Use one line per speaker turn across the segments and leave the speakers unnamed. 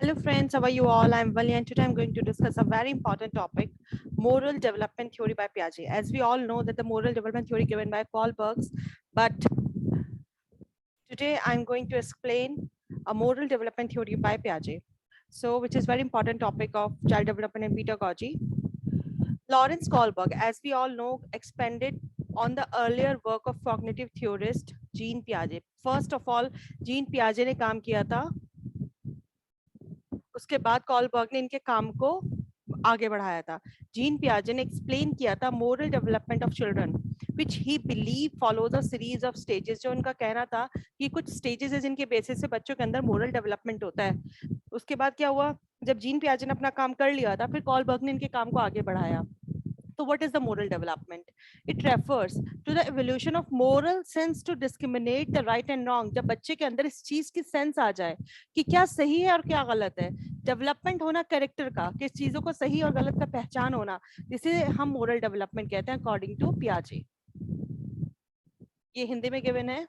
Hello friends, how are you all? I'm Vali and today I'm going to discuss a very important topic, moral development theory by Piaget. As we all know that the moral development theory given by Paul Burks, but today I'm going to explain a moral development theory by Piaget. So which is very important topic of child development and pedagogy. Lawrence Kohlberg, as we all know, expanded on the earlier work of cognitive theorist Jean Piaget. First of all, Jean Piaget ने काम किया था, उसके बाद Kohlberg ने इनके काम को आगे बढ़ाया था. जीन पियाजे ने एक्सप्लेन किया था moral development of children which he believe follows a series of stages. जो उनका कहना था कि कुछ स्टेजेस है जिनके बेसिस से बच्चों के अंदर मोरल डेवलपमेंट होता है. उसके बाद क्या हुआ, जब जीन पियाजे ने अपना काम कर लिया था, फिर कॉलबर्ग ने इनके काम को आगे बढ़ाया. So what is the moral development? It refers to the evolution of moral sense to discriminate the right and wrong. जब बच्चे के अंदर इस चीज की सेंस आ जाए कि क्या सही है और क्या गलत है, डेवलपमेंट होना कैरेक्टर का, किस चीजों को सही और गलत का पहचान होना, जिसे हम मोरल डेवलपमेंट कहते हैं अकॉर्डिंग टू पियाजे. ये हिंदी में गिवन है,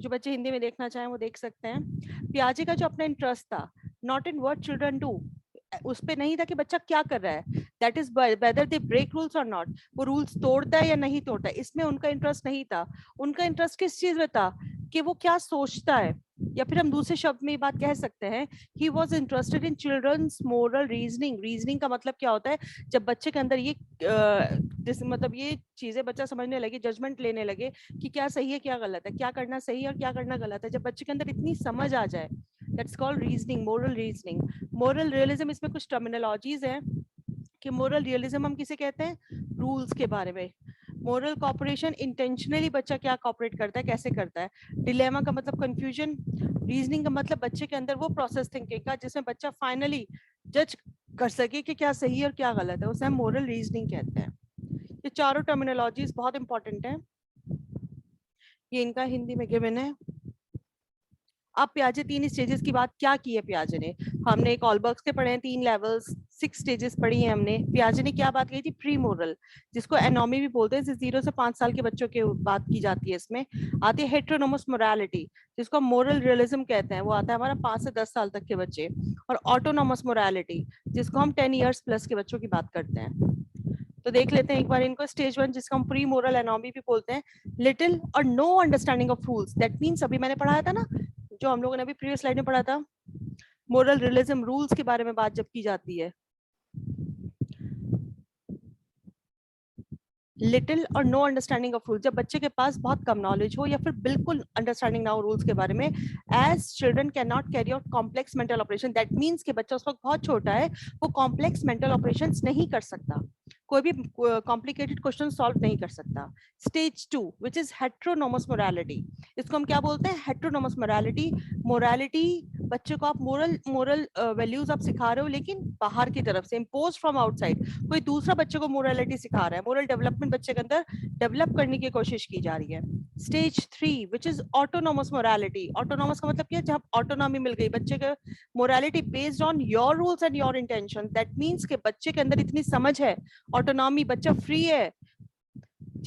जो बच्चे हिंदी में देखना चाहें वो देख सकते हैं. पियाजे का जो अपना इंटरेस्ट था, not in what children do, उस पे नहीं था कि बच्चा क्या कर रहा है, that is whether they break rules और नॉट, वो रूल्स तोड़ता है या नहीं तोड़ता है, इसमें उनका इंटरेस्ट नहीं था. उनका इंटरेस्ट किस चीज में था कि वो क्या सोचता है, या फिर हम दूसरे शब्द में ये बात कह सकते हैं, he was interested in children's moral reasoning. Reasoning का मतलब क्या होता है, जब बच्चे के अंदर ये मतलब ये चीजें बच्चा समझने लगे, जजमेंट लेने लगे कि क्या सही है क्या गलत है, क्या करना सही है और क्या करना गलत है. जब बच्चे के अंदर इतनी समझ आ जाए, that's called reasoning, moral reasoning. Moral realism, इसमें कुछ टर्मिनोलॉजीज हैं कि मोरल रियलिज्म हम किसे कहते हैं, रूल्स के बारे में. मोरल कॉपरेशन, इंटेंशनली बच्चा क्या कॉपरेट करता है, कैसे करता है. डिलेमा का मतलब कंफ्यूजन. रीजनिंग का मतलब बच्चे के अंदर वो प्रोसेस थिंकिंग का जिसमें बच्चा फाइनली जज कर सके कि क्या सही है और क्या गलत है, उसे हम मोरल रीजनिंग कहते हैं. ये चारों टर्मिनोलॉजीज बहुत इंपॉर्टेंट है, ये इनका हिंदी में गिवन है. अब पियाजे तीन स्टेजेस की बात क्या की है पियाजे ने, हमने कॉलबर्ग्स के पढ़े हैं 3 लेवल्स, 6 स्टेजेस पढ़ी हैं हमने. पियाजे ने क्या बात कही थी, प्री मोरल, जिसको एनोमी भी बोलते हैं, 0 से 5 साल के बच्चों की बात की जाती है. इसमें आती है हेट्रोनोमस मोरालिटी, जिसको हम मोरल रियलिज्म कहते हैं, वो आता है हमारा 5 से 10 साल तक के बच्चे. और ऑटोनोमस मोरालिटी, जिसको हम 10 ईयर्स प्लस के बच्चों की बात करते हैं. तो देख लेते हैं एक बार इनको. स्टेज 1, जिसको हम प्री मोरल एनोमी भी बोलते हैं, लिटिल और no understanding of rules. That means अभी मैंने पढ़ाया था ना, जो हम लोगों ने अभी प्रीवियस स्लाइड में पढ़ा था, मोरल रियलिज्म, रूल्स के बारे में बात जब की जाती है, लिटिल और नो अंडरस्टैंडिंग ऑफ रूल्स, जब बच्चे के पास बहुत कम नॉलेज हो या फिर बिल्कुल अंडरस्टैंडिंग ना हो रूल्स के बारे में. As children can not carry out complex mental operation. That means कि बच्चा उस वक्त बहुत छोटा है, वो कॉम्प्लेक्स मेंटल ऑपरेशंस नहीं कर सकता, कोई भी कॉम्प्लिकेटेड क्वेश्चन सॉल्व नहीं कर सकता. स्टेज 2, विच इज हेट्रोनोमस मोरालिटी, इसको हम क्या बोलते हैं, हेट्रोनोमस मोरालिटी. मोरालिटी, बच्चे को आप मोरल मोरल वैल्यूज आप सिखा रहे हो, लेकिन बाहर की तरफ से, इम्पोज फ्रॉम आउटसाइड, कोई दूसरा बच्चे को मोरालिटी सिखा रहा है. मोरल डेवलपमेंट बच्चे के अंदर डेवलप करने की कोशिश की जा रही है. Stage 3, which is autonomous morality. Autonomous का मतलब क्या है, जब ऑटोनॉमी मिल गई बच्चे को, morality based on your rules and your intention. That means के बच्चे के अंदर इतनी समझ है, ऑटोनॉमी, बच्चा फ्री है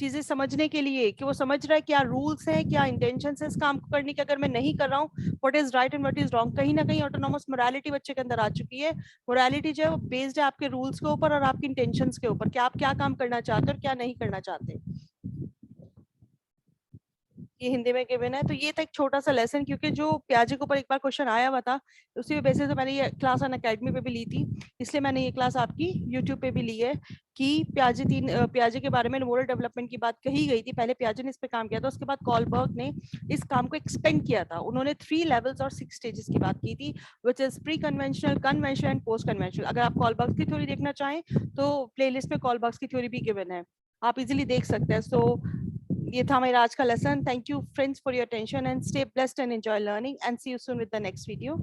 चीजें समझने के लिए, कि वो समझ रहा है क्या रूल्स है, क्या इंटेंशन है इस काम को करने के, अगर मैं नहीं कर रहा हूँ, what is right and what is wrong. कहीं ना कहीं ऑटोनोमस मोरालिटी बच्चे के अंदर आ चुकी है. मोरालिटी जो है वो बेस्ड है आपके रूल्स के ऊपर और आपके इंटेंशंस के ऊपर, कि आप क्या काम करना चाहते हो और क्या नहीं करना चाहते. ये हिंदी में गिवन है. तो ये था एक छोटा सा लेसन, क्योंकि जो पियाजे के ऊपर एक बार क्वेश्चन आया हुआ था, उसी बेसिस पे मैंने ये क्लास अन अकेडमी पे भी ली थी, इसलिए मैंने ये क्लास आपकी यूट्यूब पे भी ली है. कि पियाजे के बारे में मोरल डेवलपमेंट की बात कही गई थी, पहले पियाजे ने इस पे काम किया था, उसके बाद कॉलबर्ग ने इस काम को एक्सपेंड किया था. उन्होंने 3 लेवल्स और 6 स्टेजेस की बात की थी, which is pre conventional, conventional and post conventional. अगर आप कॉलबर्ग की थ्योरी देखना चाहें तो प्लेलिस्ट में कॉलबर्ग की थ्योरी भी गिवन है, आप इजिली देख सकते हैं. सो ये था मेरा आज का lesson. Thank you friends for your attention and stay blessed and enjoy learning and see you soon with the next video.